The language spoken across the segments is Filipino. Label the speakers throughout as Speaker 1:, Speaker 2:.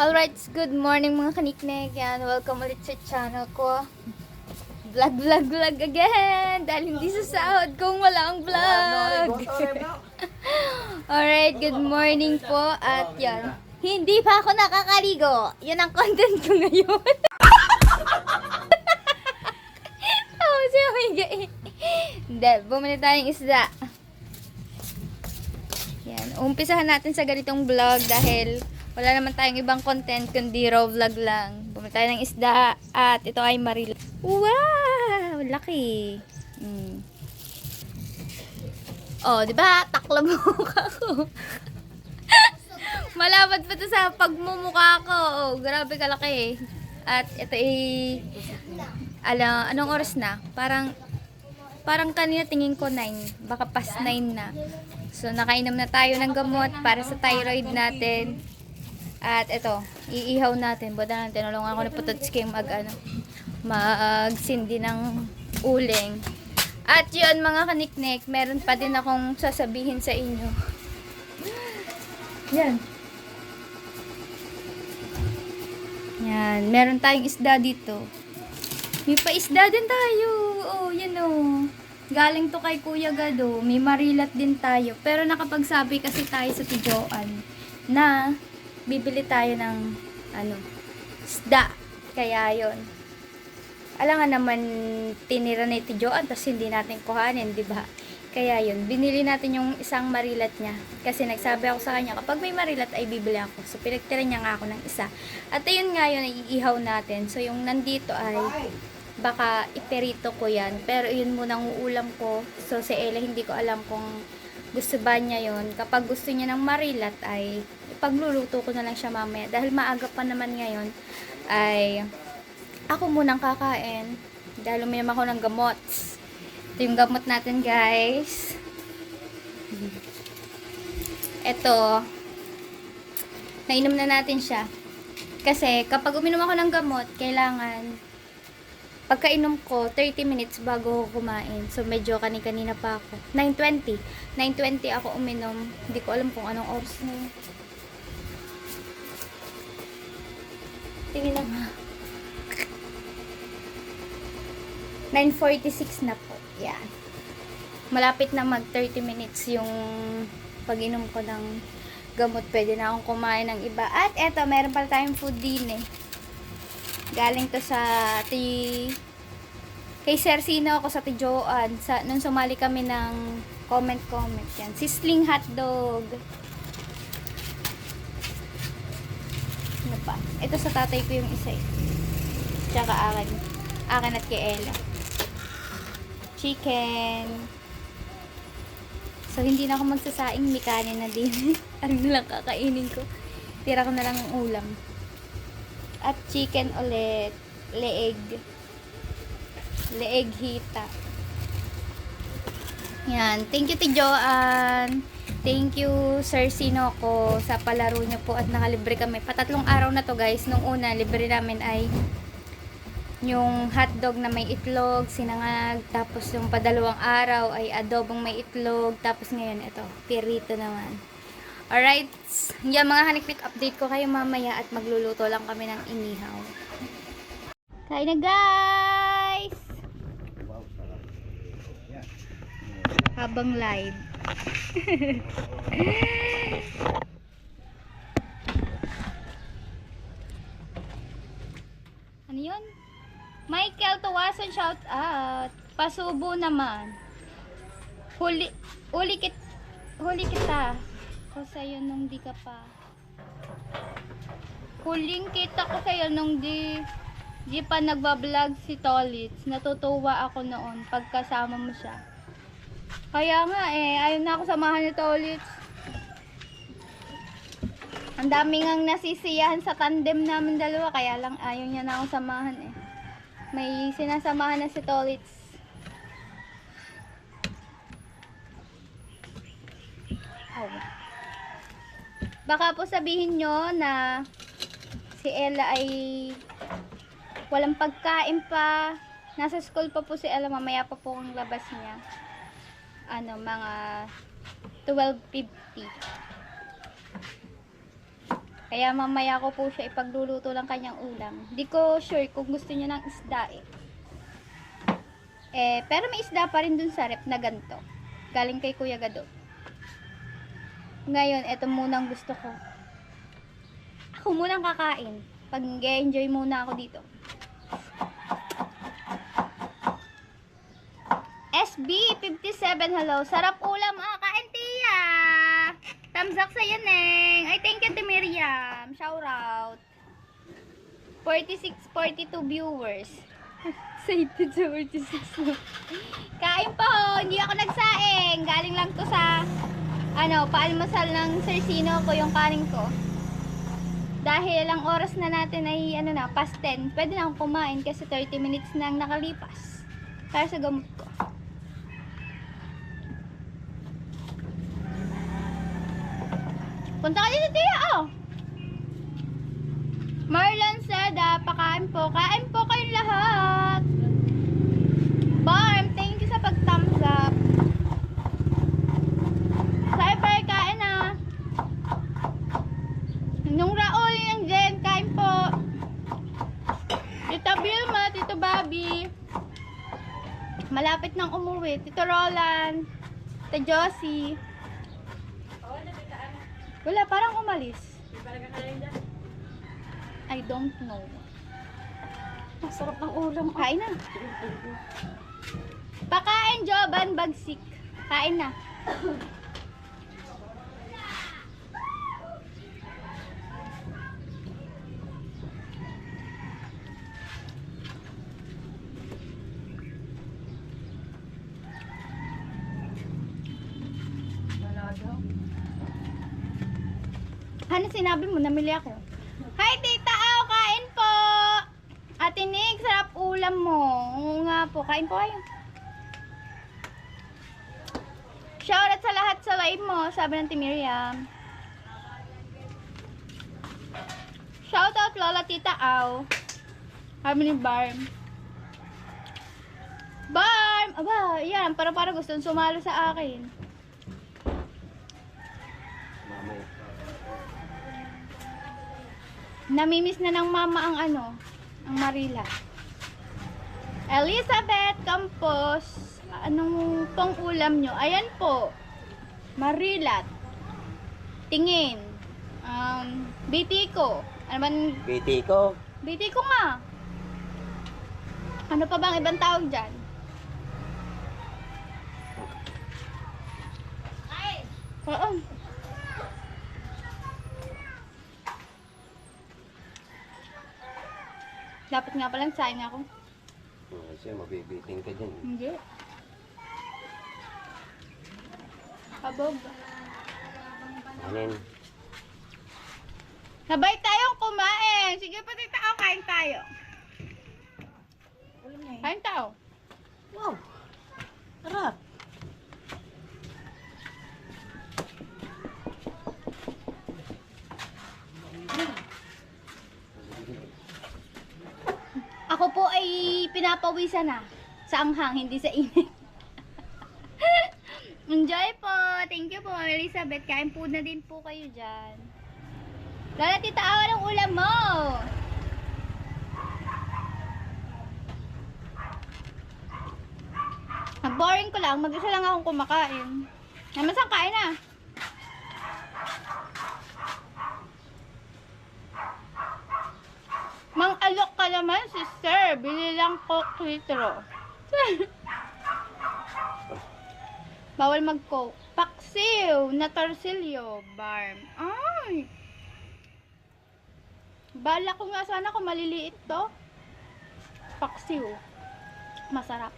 Speaker 1: Alright, good morning mga kaniknek. Yan, welcome ulit sa channel ko. Vlog again. Dahil hindi sa sahod kung wala ang vlog. Alright, good morning po. At yan, hindi pa ako nakakaligo. Yan ang content ko ngayon. Oh, siya may Hindi, bumili tayong isda. Yan, umpisahan natin sa ganitong vlog dahil wala naman tayong ibang content kundi raw vlog lang. Bumili tayo ng isda at ito ay maril. Wow! Laki! Oh, di ba? Takla mo mukha ko. Malapad pa to sa pagmumukha ko. Oh, grabe kalaki. At ito ay anong oras na? Parang kanina tingin ko 9. Baka past 9 na. So, nakainom na tayo ng gamot para sa thyroid natin. At ito, iihaw natin. Buta natin, tinulungan ko na Putotski magsindi ng uling. At yun mga kaniknek, meron pa din akong sasabihin sa inyo. Yan. Yan, meron tayong isda dito. May pa isda din tayo. Oh, yan oh. Galing to kay Kuya Gado. May marilat din tayo. Pero nakapagsabi kasi tayo sa Tijoan na bibili tayo ng isda. Kaya yon. Alam nga naman tinira ni Tijoan tapos hindi natin kuhanin, di ba? Kaya yon, binili natin yung isang marilat niya. Kasi nagsabi ako sa kanya, kapag may marilat ay bibili ako. So pinagtira niya nga ako ng isa. At ayun nga yun, iihaw natin. So yung nandito ay baka iperito ko yan. Pero yun munang uulam ko. So si Ella hindi ko alam kung gusto ba niya yon. Kapag gusto niya ng marilat ay pagluluto ko na lang siya mamaya. Dahil maaga pa naman ngayon ay ako munang kakain. Dahil uminom ako ng gamot. Ito yung gamot natin guys. Ito. Nainom na natin siya. Kasi kapag uminom ako ng gamot, kailangan pagkainom ko, 30 minutes bago ako kumain. So, medyo kanina pa ako. 9:20. 9:20 ako uminom. Hindi ko alam kung anong oras na yun. Tingin lang. 9:46 na po. Yan. Malapit na mag 30 minutes yung pag-inom ko ng gamot. Pwede na akong kumain ng iba. At eto, meron pala tayong food din eh. Galing to sa kay Sir Sino ako sa Tijoan. Nung sumali kami ng comment. Yan. Sisling hotdog. Ano pa? Ito sa tatay ko yung isa eh. Tsaka akin. Akin at kay Ella. Chicken. So, hindi na ako magsasaing. May kanin na din. Ano na lang kakainin ko. Tira ko na lang ang ulam. At chicken ulit. Leeg hita. Yan. Thank you, Tijoan. Thank you, Sir Sinoco, sa palaro niyo po at nakalibre kami. Patatlong araw na to guys. Nung una, libre namin ay yung hotdog na may itlog, sinangag. Tapos yung padalawang araw ay adobong may itlog. Tapos ngayon, ito, pirito naman. Alright, yan mga haniknik, update ko kayo mamaya at magluluto lang kami ng inihaw. Kain na guys! Habang live. Ano yun? Michael Tuwasan, shout out. Pasubo naman. Huli kita. Ko sa'yo nung di ka pa. Huling kita ko sa'yo nung di pa nagbablog si Tolits. Natutuwa ako noon pagkasama mo siya. Kaya nga ayaw na ako samahan ni Tolits. Ang dami ngang nasisiyahan sa tandem namin dalawa. Kaya lang ayaw niya na ako samahan eh. May sinasamahan na si Tolits. Baka po sabihin nyo na si Ella ay walang pagkain pa. Nasa school pa po si Ella. Mamaya pa po ang labas niya. Mga 12:50. Kaya mamaya ko po siya ipagluluto ng kanyang ulam. Di ko sure kung gusto niya ng isda eh. Pero may isda pa rin dun sa rep na ganito. Galing kay Kuya Gado. Ngayon, eto munang gusto ko. Ako munang kakain. Pag-enjoy muna ako dito. SB57, hello. Sarap ulam. Kain tiya. Thumbs up sa'yo, Neng. Ay, thank you to Miriam. Shout out. 46, 42 viewers. Excited sa 46. Kain po. Hindi ako nagsaing. Galing lang to sa, paalmusal ng Sir Sino ko yung kanin ko. Dahil ang oras na natin ay, past 10. Pwede na akong kumain kasi 30 minutes nang nakalipas. Para sa gamot ko. Punta ka dito, Tia, oh! Marlon Seda, pakain po. Kain po kayong lahat. Barm, thank you sa pag-thumbs up. Cyber, kain na. Nung Raul, yung Jen, kain po. Tita Vilma, Tito Bobby. Malapit nang umuwi. Tito Roland. Tita Josie. Wala, parang umalis. I don't know. Masarap ng ulam. Kain na. Pakain, Joban Bagsik. Kain na. Ano sinabi mo? Namili ako. Hi, Tita Au! Kain po! Ate Nick, sarap ulam mo. Oo nga po. Kain po kayo. Shoutout sa lahat sa live mo, sabi ng Miriam. Shoutout Lola Tita Au. Sabi ni Barm. Barm! Aba, yan. Para gusto sumalo sa akin. Namimiss na ng mama ang ang Marila. Elizabeth Campos, anong pang ulam nyo? Ayan po. Marilat. Tingin. Bitiko. Ano ba?
Speaker 2: Bitiko.
Speaker 1: Bitiko nga. Ano pa bang ibang tawag dyan? Oo. Dapat nga palang sayang ako.
Speaker 2: Kasi mabibiting ka dyan.
Speaker 1: Hindi. Kabog.
Speaker 2: Anin?
Speaker 1: Sabay tayong kumain. Sige pa tita, kain tayo. Kain tayo.
Speaker 3: Wow! Sarap!
Speaker 1: Ako po ay pinapawisan na sa anghang, hindi sa init. Enjoy po. Thank you po, Elizabeth. Kain po na din po kayo dyan. Lala, tita, awa ng ulam mo. Boring ko lang. Mag-isa lang akong kumakain. Naman saan kain na? Mang alok ka naman, sister. Bili lang Coke litro. Bawal mag-Coke. Paksiw na torsilyo. Barm. Ay! Bala ko nga sana kung maliliit to. Paksiw. Masarap.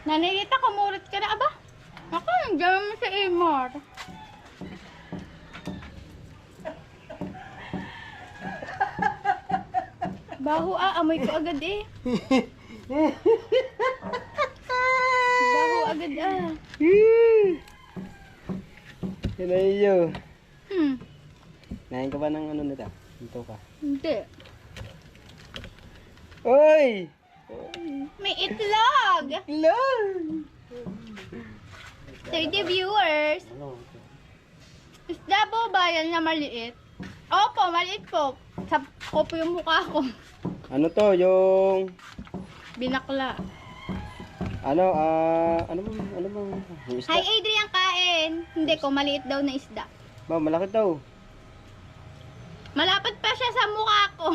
Speaker 1: Nanilita, kumurot ka na, aba? Ako, nandiyan mo sa Amor. Baho amoy ko agad eh. Baho agad
Speaker 2: Hinayo.
Speaker 4: Nahin ka ba ng ano nito? Ito ka.
Speaker 1: Hindi.
Speaker 4: Oy!
Speaker 1: May itlog!
Speaker 4: Ilan?
Speaker 1: 30 viewers.
Speaker 2: Ano?
Speaker 1: Isda po ba yan na maliit? Opo, maliit po. Sa ko po yung mukha ko.
Speaker 4: Ano to? Yung...
Speaker 1: Binakla.
Speaker 4: Ano bang... Yung isda?
Speaker 1: Hi Adrian, kain. Hindi ko, maliit daw na isda.
Speaker 4: Ba, malaki daw.
Speaker 1: Malapad pa siya sa mukha ko.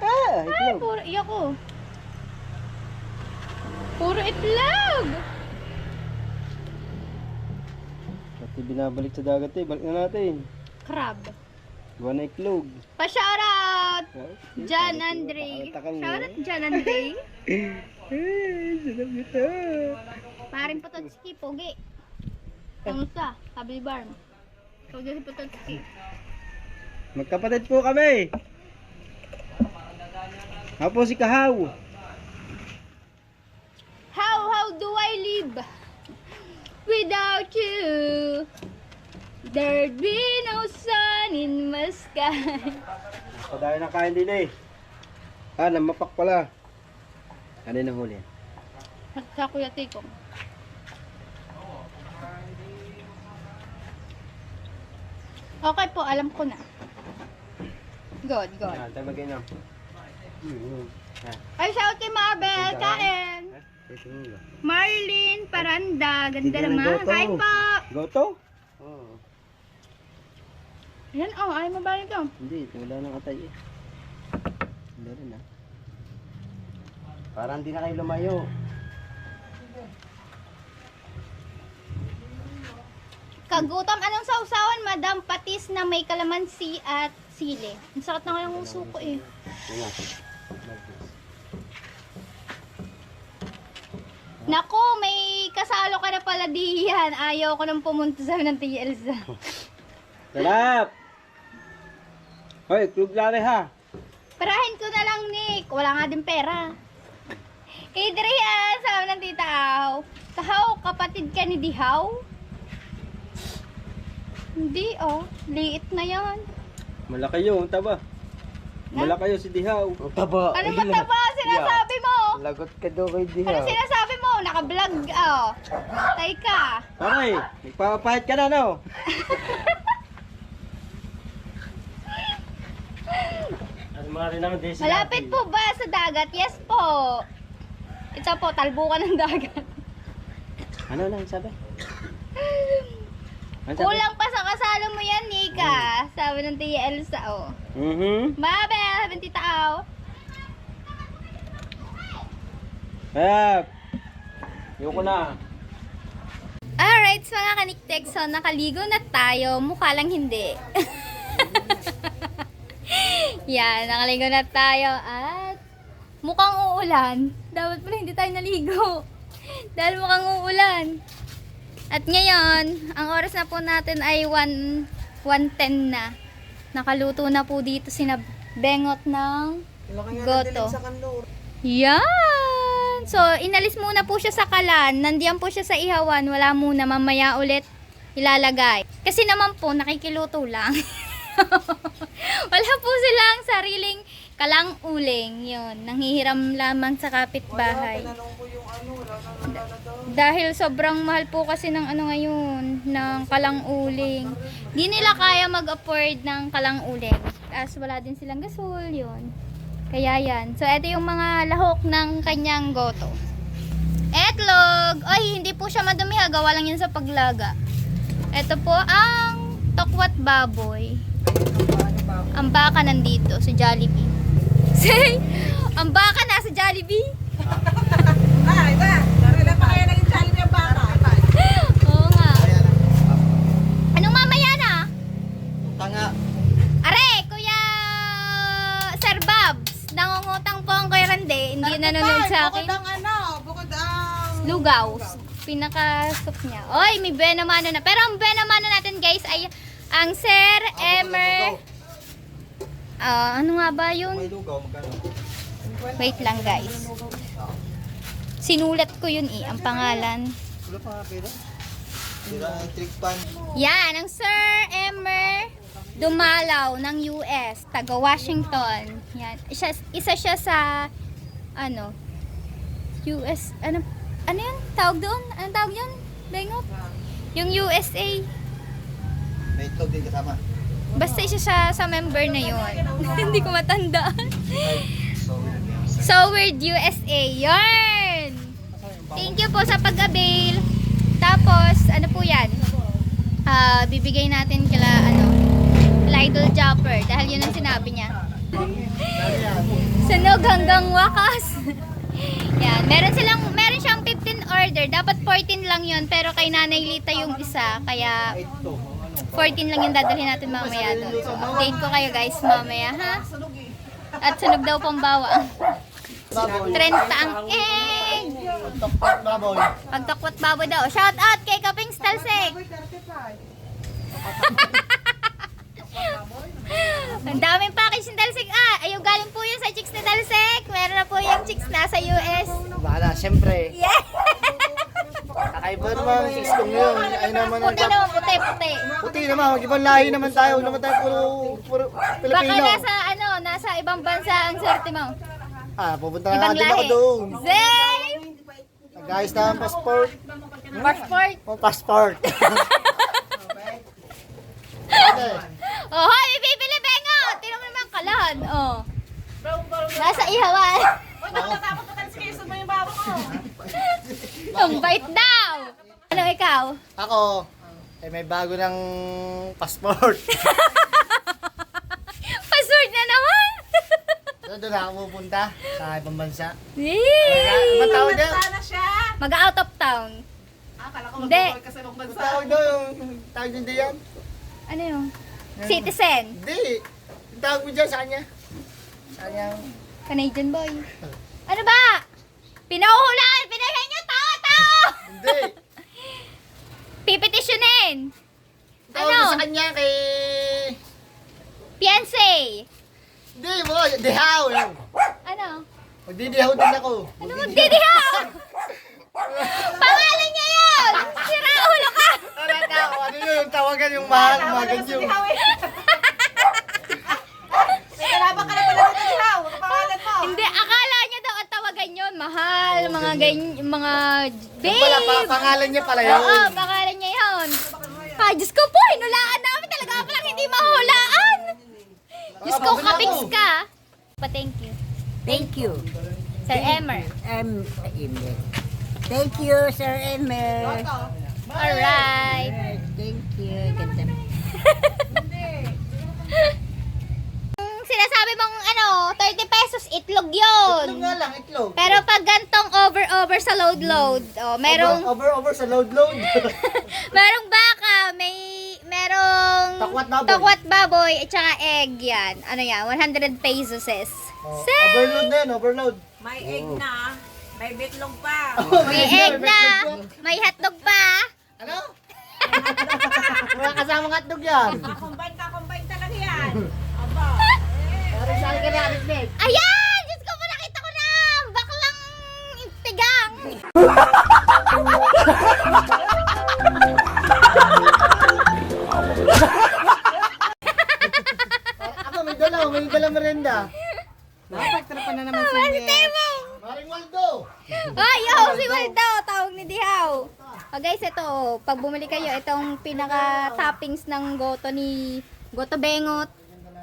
Speaker 4: Ah,
Speaker 1: Ay,
Speaker 4: itlog.
Speaker 1: puro iyak ko. Puro itlog.
Speaker 4: Pati binabalik sa dagat eh. Balik na natin.
Speaker 1: Crab.
Speaker 4: Gawa na itlog.
Speaker 1: Pa-shoutout!
Speaker 4: Ah,
Speaker 1: John Andre.
Speaker 4: Takang mo.
Speaker 1: Shoutout John Andre.
Speaker 4: Sarap nito.
Speaker 1: Paring Pototski, pogi. Kamusta? Sabi ni Barm. Pogi si Pototski.
Speaker 4: Magkapatid po kami. Ako po si Kahaw.
Speaker 1: How do I live without you? There'd be no sun in my sky.
Speaker 4: Padayo na kain din eh. Ah, namapak pala. Ano yung nahuli?
Speaker 1: Sa Kuya Tikong. Okay po, alam ko na. Good.
Speaker 4: Ah, tayo mag-inom.
Speaker 1: Ay, shout kay Marbel, kain. Marlene Paranda, ganda
Speaker 4: Tignan ng
Speaker 1: naman.
Speaker 4: goto.
Speaker 1: Hi po.
Speaker 4: Goto? Oo.
Speaker 1: Yan, ayaw mo ba ito?
Speaker 4: Hindi, wala nang atay eh. Hindi rin ah.
Speaker 2: Parang di na kayo lumayo.
Speaker 1: Kagutom, anong sausawan, madam? Patis na may kalamansi at sili. Ang sakit na kayang uso ko eh.
Speaker 2: Yun nga.
Speaker 1: Naku, may kasalo ka na pala diyan. Ayaw ko nang pumunta sa ng Tia Elsa.
Speaker 4: Sarap! Hoy, klub lari ha.
Speaker 1: Parahin ko na lang, Nick. Wala nga din pera. Adrian, sabi ng tita Aw. Kahaw, kapatid ka ni Dihaw? Hindi, liit na yan.
Speaker 4: Malaki yun, taba. Malaki yun si Dihaw.
Speaker 2: Ang taba.
Speaker 1: Ano ba taba sinasabi mo?
Speaker 2: Lagot ka daw kay
Speaker 1: Ano
Speaker 2: Diha.
Speaker 1: sinasabi mo? Naka-vlog, Tay ka.
Speaker 4: Okay, nagpapahit ka na, no?
Speaker 1: Malapit po ba sa dagat? Yes po. Ito po, talbukan ng dagat.
Speaker 4: Ano lang sabi? Ano sabi?
Speaker 1: Kulang pa sa kasalo mo yan, Nika. Sabi ng Tia Elsa, Mabel, sabi ng tita Aw.
Speaker 4: Sarap! Yoko na.
Speaker 1: Alright, so mga kaniktek, so nakaligo na tayo. Mukha lang hindi. Yan, nakaligo na tayo at mukhang uulan. Dapat pala hindi tayo naligo. Dahil mukhang uulan. At ngayon, ang oras na po natin ay 1:10 na. Nakaluto na po dito sina Bengot ng goto. Yan! So, inalis muna po siya sa kalan. Nandiyan po siya sa ihawan. Wala muna. Mamaya ulit ilalagay. Kasi naman po, nakikiluto lang. Wala po silang sariling kalang-uling. Yun. Nanghihiram lamang sa kapitbahay. Dahil sobrang mahal po kasi ng ano ngayon, ng kalang-uling. Di nila kaya mag-afford ng kalang-uling. As wala din silang gasol, yun. Kaya yan. So, ito yung mga lahok ng kanyang goto. Etlog! Ay, hindi po siya madumi ha. Gawa lang yan sa paglaga. Ito po ang tokwat baboy. Ang baka nandito sa Jollibee. Say, ang baka nasa Jollibee.
Speaker 3: Ay, ba? Kailan pa kaya naging Jollibee ang bata?
Speaker 1: Oo nga. Anong mamaya na?
Speaker 4: Tanga.
Speaker 1: Are, Kuya Sir Babs. Nangungutang po ang Kuya Rande. Hindi nanonood sa akin.
Speaker 3: Bukod ang...
Speaker 1: Lugaws. Pinaka-soup niya. Oy, may benamano na. Pero ang benamano natin guys ay ang Sir Emer. Ano nga ba yun?
Speaker 4: lugaw, magkano?
Speaker 1: Wait lang guys. Sinulat ko yun ang pangalan.
Speaker 4: Wala pa nga pera. Sira ang trick pan.
Speaker 1: Yan, ang Sir Emer dumalaw ng US, taga Washington. Yan. Isa siya sa ano, US, ano yun? Tawag doon? Anong tawag yun? Bengot? Yung USA.
Speaker 4: May itlog din kasama.
Speaker 1: Basta isa siya sa member na yun. Hindi ko matandaan. So weird USA. Yarn! Thank you po sa pag-avail. Tapos, ano po yan? Bibigay natin kila, Idol Jopper. Dahil yun ang sinabi niya. Sunog hanggang wakas. Yan. Meron siyang 15 order. Dapat 14 lang yun. Pero kay Nanay Lita yung isa. Kaya 14 lang yung dadalhin natin mamaya doon. So, update ko kayo guys mamaya, ha? At sunog daw pang bawang. 30 ang egg.
Speaker 4: Baboy.
Speaker 1: Pagtakwat baboy daw. Shout out kay Kaping Stalsek. Ang daming package ni Dalsek. Ayaw galing po yun sa chicks ni Dalsek. Meron na po yung chicks nasa US.
Speaker 2: Bahala, siyempre.
Speaker 1: Yeah!
Speaker 2: Kakaiba naman, chicks kong yun. Ay naman,
Speaker 1: Puti naman, puti.
Speaker 2: puti naman, mag-ibang lahi naman tayo. Huwag naman tayo puro
Speaker 1: Baka
Speaker 2: Pilipino.
Speaker 1: nasa ibang bansa ang swerte mo.
Speaker 2: Pupunta na
Speaker 1: Ibang
Speaker 2: natin ako
Speaker 1: lahi.
Speaker 2: doon.
Speaker 1: Zay!
Speaker 2: Nag-ayos na ang passport.
Speaker 1: Passport.
Speaker 2: Passport.
Speaker 1: Oh, hoy, bibili bengo! Tino mo naman kalan. Oh. Nasa ihawan.
Speaker 3: Uy, nakatatakot na talis kayo. Saan mo yung babo ko?
Speaker 1: Ang bait daw. Ano ikaw?
Speaker 2: Ako, may bago ng passport.
Speaker 1: Password na naman.
Speaker 2: So, doon ako pupunta sa ibang bansa.
Speaker 1: Yay!
Speaker 2: Ang tawag doon?
Speaker 3: Sana siya.
Speaker 1: Mag-out of town.
Speaker 3: Kala ko
Speaker 1: Hindi.
Speaker 3: mag-work ka sa ibang
Speaker 2: Ang
Speaker 3: bansa.
Speaker 2: tawag doon, yung tawag din diyan?
Speaker 1: Ano yun? Citizen.
Speaker 2: Hindi. Yung tawag mo dyan sa kanya. Sa kanya.
Speaker 1: Canadian boy. Ano ba? Pinahuhulaan! Pinahihan niyo! Tao!
Speaker 2: Hindi.
Speaker 1: Pipetisyonin!
Speaker 2: Yung tawag mo
Speaker 1: Ano?
Speaker 2: sa kanya kay...
Speaker 1: Fiancé!
Speaker 2: Hindi mo, dihaw.
Speaker 1: Ano?
Speaker 2: Magdidihaw din ako.
Speaker 1: Ano magdidihaw? Pangalan niya yun! Sira ulo ka!
Speaker 2: Wala na ako. Ano yun? Yung tawagan yung mahal. Magand yung...
Speaker 3: May kalaban ka na pala dito, Dihaw. Ano pangalan mo?
Speaker 1: Hindi, akala niya daw ang tawagan yun. Mahal, mga ganyan, mga babe.
Speaker 2: Wala, pangalan niya pala yun.
Speaker 1: Oo, pangalan niya yun. Ay, Diyos ko po, hinulaan namin talaga ako lang hindi mahulaan. Diyos ko, kapings ka. Pa-thank you.
Speaker 5: Thank you.
Speaker 1: Sir Emer.
Speaker 5: Emmer. Thank you, Sir Emmer.
Speaker 1: Alright.
Speaker 5: Thank you. Ganda.
Speaker 1: Yung sinasabi mong 30 pesos, itlog yun.
Speaker 2: Itlog nga lang, itlog.
Speaker 1: Pero pag gantong over sa load, merong
Speaker 2: Over sa load.
Speaker 1: merong baka, merong
Speaker 2: Takwat baboy.
Speaker 1: at saka egg yan. Ano yan? 100 pesos.
Speaker 2: Oh, overload na yun, overload.
Speaker 3: May egg na. May bitlog pa.
Speaker 1: May egg na, may hotdog pa.
Speaker 2: Ano? Wala kasamang hotdog yan.
Speaker 3: Kakombine talaga yan. Aba.
Speaker 2: Parang saan ka na, Alit.
Speaker 1: Ayan! Diyos ko po, nakita ko na! Baklang tigang!
Speaker 2: Ako, may dala merenda.
Speaker 3: Napagtrapan na naman
Speaker 1: Ano mo?
Speaker 2: Maring Waldo.
Speaker 1: Ay, si Waldo, tawag ni Dihaw. Guys, ito, pag bumili kayo, itong pinaka-toppings ng goto ni Goto Bengot.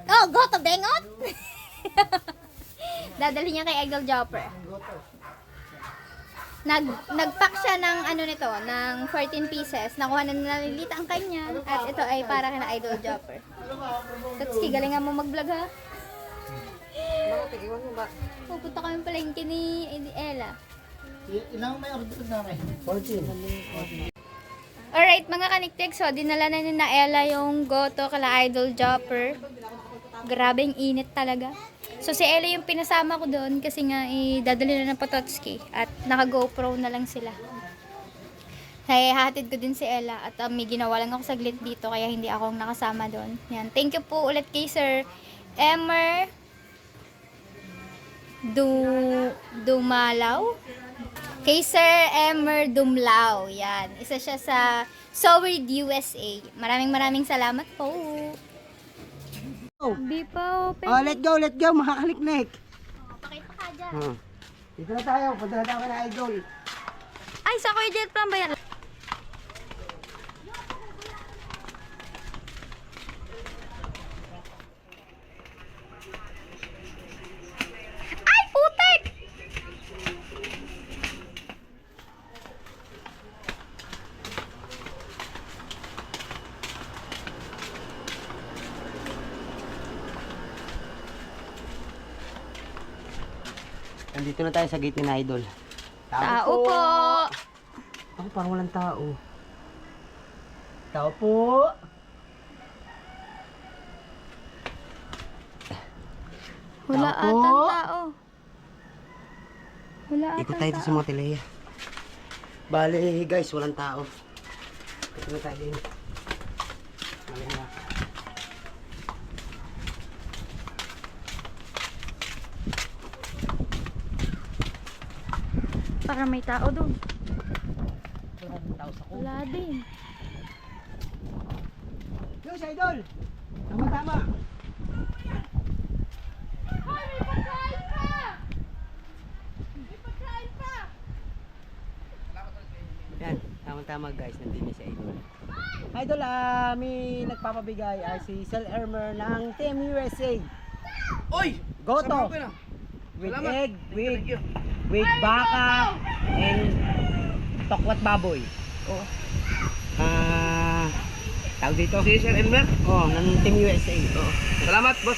Speaker 1: Oh, Goto Bengot? Dadali niya kay Idol Jopper. Nag-pack siya ng ng 14 pieces. Nakuha na nalilita ang kanya. At ito ay para kay Idol Jopper. Tatski, galingan mo mag-vlog ha. Pupunta kami palengke ni Ella.
Speaker 2: Ilang may order namin? 14.
Speaker 1: Alright, mga kaniktik, so dinala na ni Ella yung goto kala Idol Jopper. Grabing init talaga. So si Ella yung pinasama ko doon kasi nga dadali na ng Pototski at naka GoPro na lang sila. Kaya hatid ko din si Ella at may ginawa lang ako saglit dito kaya hindi ako nakasama doon. Yan. Thank you po ulit kay Sir Emer Dumalaw. Kay Sir Emer Dumlao. Yan. Isa siya sa So Weird USA. Maraming salamat po.
Speaker 4: Oh.
Speaker 1: Hindi pa open.
Speaker 4: Oh, let go, makakaliknik.
Speaker 1: Pakita ka dyan.
Speaker 4: Dito na tayo, punta na tayo kay Idol.
Speaker 1: Ay, sa Kuya Jet Plan ba yan? Ay, putek!
Speaker 4: Nandito na tayo sa gate ni Idol.
Speaker 1: Tao po!
Speaker 4: Ako parang walang tao. Tao po!
Speaker 1: Wala
Speaker 4: Tao po.
Speaker 1: atang tao. Wala atang
Speaker 4: Ikot tayo dito
Speaker 1: tao.
Speaker 4: sa mga teleya. Bale guys, walang tao. Ito na tayo din. Bale na.
Speaker 1: Para may tao doon.
Speaker 4: Walang tao sa kubo.
Speaker 1: Wala din.
Speaker 4: Yes, Idol! Tama-tama! Yan, tama-tama guys, nandito si Idol. Idol, may nagpapabigay ay si Sel Ermer ng Team USA.
Speaker 2: Oy!
Speaker 4: Goto! With egg, with baka, and tokwat baboy.
Speaker 2: Oh.
Speaker 4: Tawag dito?
Speaker 2: Si Sir Elmer.
Speaker 4: Oh, ng Team USA.
Speaker 2: Oo. Salamat, boss.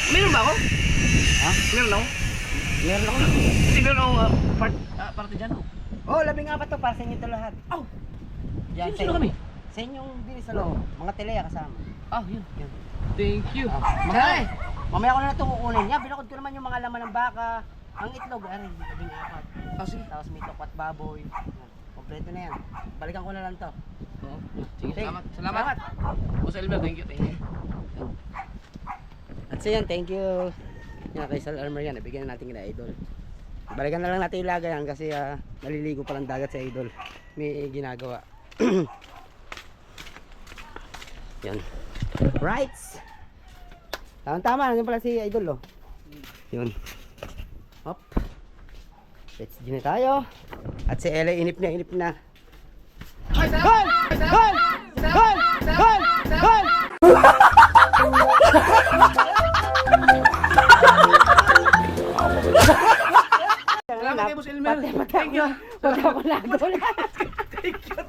Speaker 2: Meron ba ako?
Speaker 4: Ha?
Speaker 2: Meron ako?
Speaker 4: Meron ako.
Speaker 2: Hindi, meron ako party dyan.
Speaker 4: Oh, 14 to para sa inyo ito lahat.
Speaker 2: Aw!
Speaker 4: Diyan,
Speaker 2: Sino kami?
Speaker 4: Sa inyong bili sa loob. Mga teleya kasama.
Speaker 2: Ah, yun. Thank you.
Speaker 4: Mamaya ko na ito kukunin niya. Binakod ko naman yung mga laman ng baka. Ang itlog, aray, 14.
Speaker 2: Ah, sige.
Speaker 4: Tapos may tokwat baboy. Kompleto na yan. Balikan ko na lang to.
Speaker 2: Oo. Sige,
Speaker 4: Okay.
Speaker 2: salamat. Boss Elmer, thank you.
Speaker 4: At so yan, thank you. Yan, kay Sal Armor yan. Ibigyan na natin kina Idol. Balikan na lang natin yung lagayan kasi naliligo pa lang dagat sa Idol. May ginagawa. Yan. Rights! Tama-tama, nandiyan pala si Idol, oh. Yun. Hop. Let's do na tayo. At si Ella inip na, inip na. Hol! Hol! Hol! Hol! Hol!
Speaker 2: Salamat kay Boss Elmer. Thank you.
Speaker 4: Pati ako nagulat.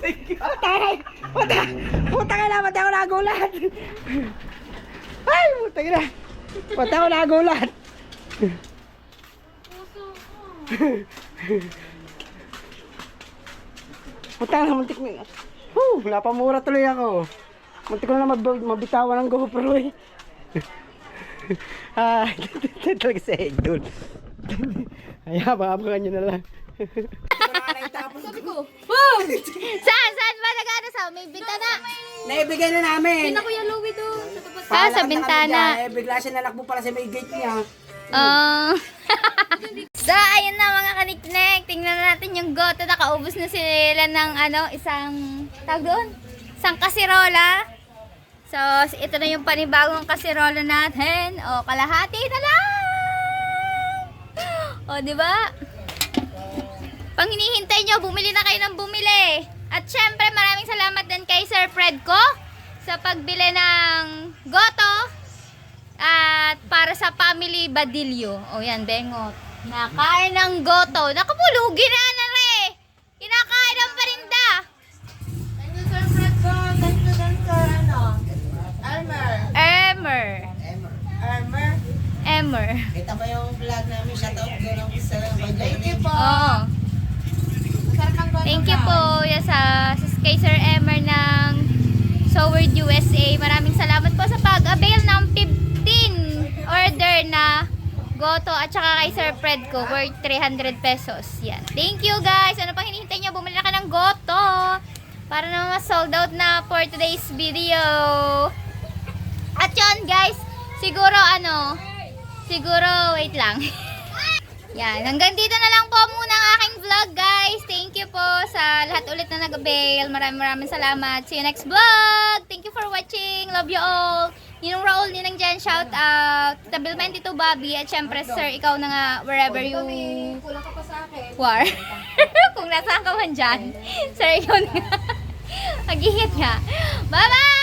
Speaker 2: Thank you.
Speaker 4: Puta ka na, pati ako nagulat. Ay, puta ka na. Pati ako nagulat. Puta na, muntik na. Napamura tuloy ako. Muntik ko na mabitawan ng GoPro eh. Ito talaga sa Idol. Ay, abangan nyo na lang.
Speaker 1: Sabi ko, wow! Saan ba nag-ano sa? May bintana.
Speaker 4: Naibigay na namin.
Speaker 1: Sino Kuya Louie doon? Sa tapat.
Speaker 4: Pahalakad
Speaker 1: Sa
Speaker 4: na kami
Speaker 1: bintana.
Speaker 4: dyan, bigla siya nalakbo pala sa may gate niya.
Speaker 1: So, ayun na mga kaniknek. Tingnan na natin yung goto. Nakaubos na sila ng isang, tawag doon? Isang kasirola. So, ito na yung panibagong kasirola natin. O, kalahati na lang! O, di ba? Pang hinihintay nyo, bumili na kayo ng bumili. At syempre, maraming salamat din kay Sir Fred ko sa pagbili ng goto at para sa family Badillo. O yan, bengot. Nakain ng goto. Nakapulugi na re. Kinakain ng parinda.
Speaker 3: Thank you, Sir Fred ko. Thank you din, Sir,
Speaker 1: Emmer. Emmer.
Speaker 5: Kita mo yung vlog namin, shoutout ko lang sa
Speaker 3: Thank you po.
Speaker 1: Oo.
Speaker 3: Masarap ang goto
Speaker 1: Thank you
Speaker 3: na.
Speaker 1: po sa kay Sir Emmer ng Soward USA. Maraming salamat po sa pag-avail ng 15 order na goto at saka kay Sir Fred ko worth 300 pesos. Yan. Thank you guys. Ano pang hinihintay nyo? Bumili na ka ng goto para naman ma-sold out na for today's video. At yun guys, siguro wait lang. Yan, hanggang dito na lang po muna ang aking vlog guys. Thank you po sa lahat ulit na nag-avail. Maraming salamat. See you next vlog. Thank you for watching. Love you all. Ninong Raul again, shout out Tabilmen Tito Bobby at syempre sir, ikaw na nga wherever you
Speaker 3: Kulang ka pa sa akin.
Speaker 1: war. Kung nasaan ka man dyan. Sir, ikaw na nga. Mag-ingat ka. Bye-bye!